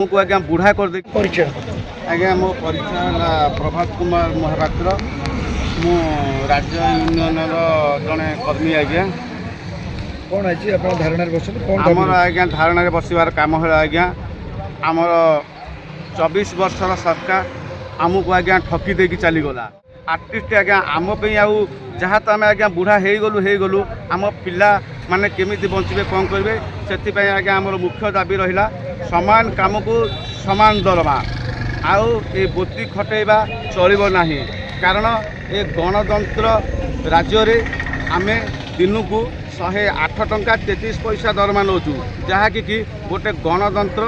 को आज्ञा बुढ़ा कर दे परिचय आज्ञा मो परिचय प्रभात कुमार महापात्र मु राज्य यूनियन जड़े कर्मी आज्ञा कौन आज आप धारणा आमर आज्ञा धारणा बसबार कम है आज्ञा आमर 24 वर्षर सरकार आमको आज्ञा ठकी देकी चलीगला आर्टिस्ट आज्ञा आम जहाँ तो आम आज्ञा बुढ़ा हो गलु आम पिला माने केमिति बंचे कौन करेंगे से आज्ञा आमर मुख्य दाबी रहा समान काम को समान दरमा आउ ये बोती खटेबा चलिब नाही कारण ए गणतंत्र राज्य रे आमे दिन को 108 टंका 33 पैसा दरमा नौचु जहाँकि गोटे गणतंत्र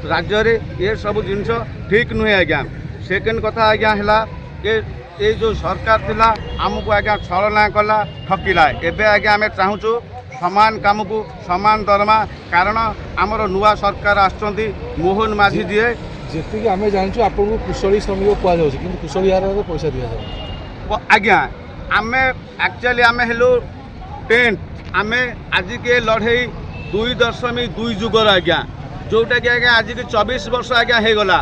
राज्य रे ये सब जिनस ठीक नुहे आज्ञा सेकेंड कथा आज्ञा है ये जो सरकार थिला आमको आज्ञा छलना कला ठकिला एबे आज्ञा आमे चाहूँ समान काम को समान दरमा कारण आमर नुआ सरकार आसुँच मोहन माझी जी जी आम जानूँ आपको कुशली श्रमिक कहुच्छे कि कुशली हार पैसा दि जाए आज्ञा आमे एक्चुअली आमे हेलु टेंट आमे आज के लड़े 2.2 जुगर आज्ञा जोटा कि आज्ञा आज के 24 वर्ष आज्ञा हो गला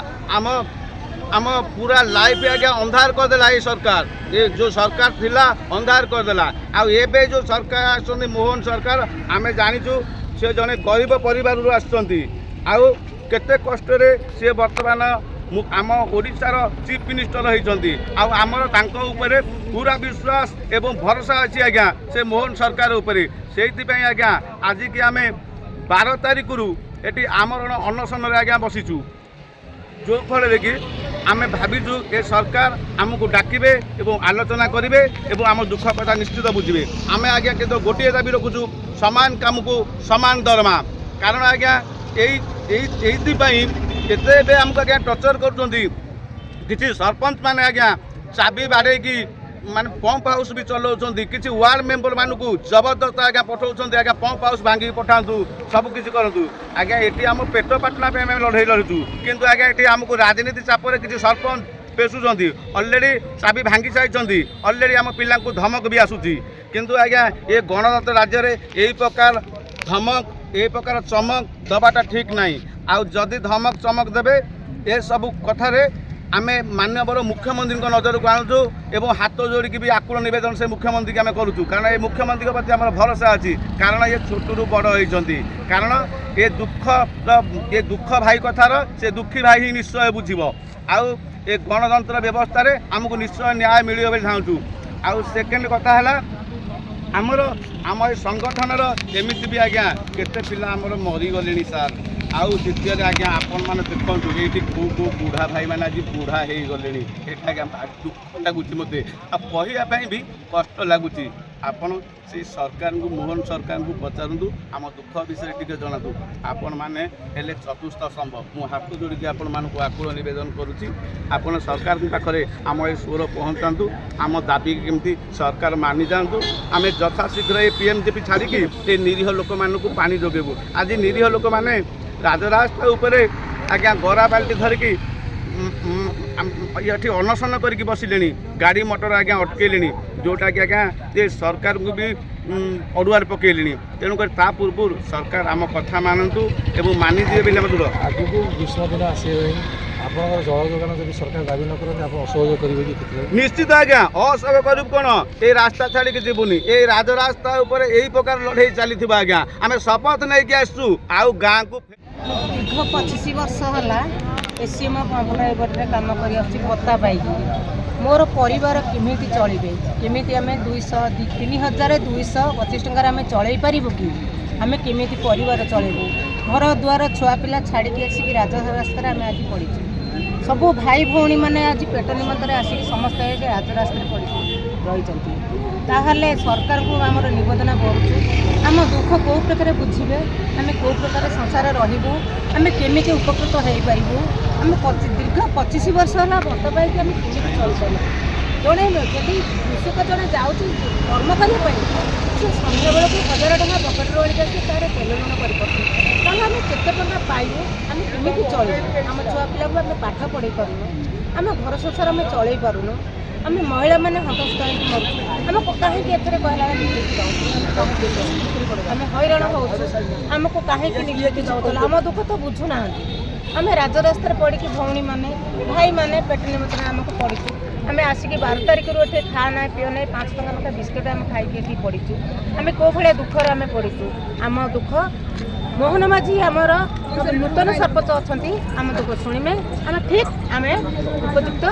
आम पूरा लाइफ आज्ञा अंधार करदेला ये सरकार ये जो सरकार थिला अंधार करदेला आउ एबे जो सरकार आसुँच मोहन सरकार आमे जानिचु से जने गरीब परिवार आसुँच आउ केते कष्ट सी बर्तमान आम ओडिशार चीफ मिनिस्टर होती आमर तांको उपरे पूरा विश्वास एवं भरोसा अच्छी आज्ञा से मोहन सरकार उपरे से आज्ञा आज की आम 12 तारिख रु ये आमर अनशन आज्ञा बसीचु जो फल कि आम भाविचु ए सरकार आमको डाकिबे एवं आलोचना करेंगे एवं आम दुख कथा निश्चित बुझे आम आज्ञा के गोटे दाबी रखुचु समान काम को समान दरमा कारण आज्ञा ये आमको आज्ञा टर्चर कर सरपंच मैंने आज्ञा चाबी बाड़े की माने पंप हाउस भी चलाऊँ किसी वार्ड मेंबर मान को जबरदस्त आज्ञा पठाऊँ आज्ञा पंप हाउस भांगी पठातु सब किसी करूँ आज्ञा ये आम पेट पाटना लड़े लड़ुचु किंतु आज्ञा ये आमको राजनीति चापर किसी सरपंच पेशुंट अलरेडी चाबी भांगी सारी अलरेडी आम पिला धमक भी आसूसी किंतु आज्ञा ये गणतंत्र राज्य में यही प्रकार धमक यही प्रकार चमक दबाटा ठीक नहीं आउ जदि धमक चमक देवे ये सब कथार आमे माननीय मुख्यमंत्री नजर को आणुचु एवं हाथ जोड़िकी भी आकुल नवेदन से मुख्यमंत्री आम करूँ कारण ये मुख्यमंत्री प्रति आम भरोसा अच्छी कारण ये छोटू बड़ होती कारण ये दुख भाई कथार से दुखी भाई ही निश्चय बुझब आउ ये गणतंत्र व्यवस्था रे आमको निश्चय न्याय मिल चाहूँ आउ सेकेंड कथा है आमर आम संगठन एमती भी आज्ञा केते पिला आमर मरीगले सार आउ द्वितीय आज्ञा आपण मैंने देखो ये कौ कौ बुढ़ा भाई मैंने आज बुढ़ा हो गले ये आज्ञा दुख लगुच मत कहवाई भी कष्ट लगुच आपण से सरकार को मोहन सरकार को पचारू आम दुख विषय टी जनातु आपण मैंने हेले चतुर्थ संभव मु हाथ जोड़िकी आपण मानक आकुल नवेदन करुच्ची आपण सरकार पाखे आम ये स्वर पहुँचातु आम दाबी केमती सरकार मानि जातु आम यथाशीघ्र ये पीएमजेपी छाड़िकी ये निरीह लोक मानक पानी जोगेबू आज निरीह लोक मैंने राजरास्ता उपरे आज्ञा गरा बाल्टी धरिकी ये अनशन करके बसिले गाड़ी मोटर आज्ञा अटकैले जोटा कि आज्ञा ये सरकार को भी अड़ुआर पकईले तेणुक पूर्व सरकार आम कथा मानतु एवं मानिदिए बोले दूर आगे ग्रीष्म दिन आसे आप जल जोगान जब सरकार दाबी न करें आप असहयोग करेंगे निश्चित आज्ञा असहयोग करूँ कौन ये रास्ता छाड़ी जीवनी ये राजरास्ता उपर यही प्रकार लड़े चली आज्ञा आम शपथ नहीं आसु आउ गाँव को दीर्घ 25 वर्ष है एसीएम भुवनेश्वर कम करता पाई मोर परिवार केमी चलिए केमी आम 3225 टकर आम चल पारू कि आम केमी परिवार चलू घर द्वार छुआ पिला छाड़ी आसिक राजरास्तार आम आज पड़ीचु सब भाई भौणी मैंने आज पेट निमंत आसिक समस्त राजरास्ता पड़ी रही ताहले सरकार को आमर निवेदन करुँ आम दुख कौ प्रकार बुझे आम कौ प्रकार संसार रही आम केमी उपकृत हो पारू आम दीर्घ 25 वर्ष है भत्ता पाई आम केमी चल पार जड़े जदि कृषक जड़े जाऊँ कर्म करने सन्ध्या बेलू 1000 टଙ୍କା पकेट रही जाए तार तेल ऋण कर आम केते टଙ୍କା पाइबू आम केमी चलू आम छुआ पिला आम पाठ पढ़ी पारूँ आम घर संसार आम चल पारूँ आम महिला मैंने हतस्थ मरुँ आम कहीं कहला आम हैरान हो आमको कहीं निजी दौल आम दुख तो बुझुना ଆମେ ରାଜରାସ୍ତାରେ ପଡ଼ିକି ଭଉଣୀମାନେ ଭାଇମାନେ ପେଟ ନିମନ୍ତ୍ରଣ ଆମକୁ ପଡ଼ିଛୁ। ଆମେ ଆସିକି 12 ତାରିଖରୁ ଏଠି ଖା ନାହିଁ ପିଅ ନାହିଁ 5 ଟଙ୍କା ଲେଖା ବିସ୍କୁଟ୍ ଆମେ ଖାଇକି ଏଠି ପଡ଼ିଛୁ। ଆମେ କେଉଁ ଭଳିଆ ଦୁଃଖରେ ଆମେ ପଡ଼ିଛୁ। ଆମ ଦୁଃଖ ମୋହନ ମାଝୀ ଆମର ନୂତନ ସରପଞ୍ଚ ଅଛନ୍ତି, ଆମ ଦୁଃଖ ଶୁଣିବେ। ଆମେ ଠିକ୍ ଆମେ ଉପଯୁକ୍ତ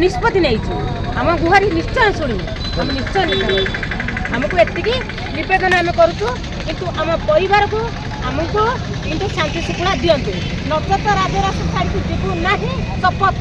ନିଷ୍ପତ୍ତି ନେଇଛୁ। ଆମ ଗୁହାରି ନିଶ୍ଚୟ ଶୁଣିବୁ, ଆମେ ନିଶ୍ଚୟ ଆମକୁ ଏତିକି ନିବେଦନ ଆମେ କରୁଛୁ। କିନ୍ତୁ ଆମ ପରିବାରକୁ ଆମକୁ କିନ୍ତୁ ଶାନ୍ତି ଶୃଙ୍ଖଳା ଦିଅନ୍ତୁ, ନଚେତ ରାଜରାସ୍ତା ଛାଡ଼ିକି ଯିବୁ ନାହିଁ ଶପଥ।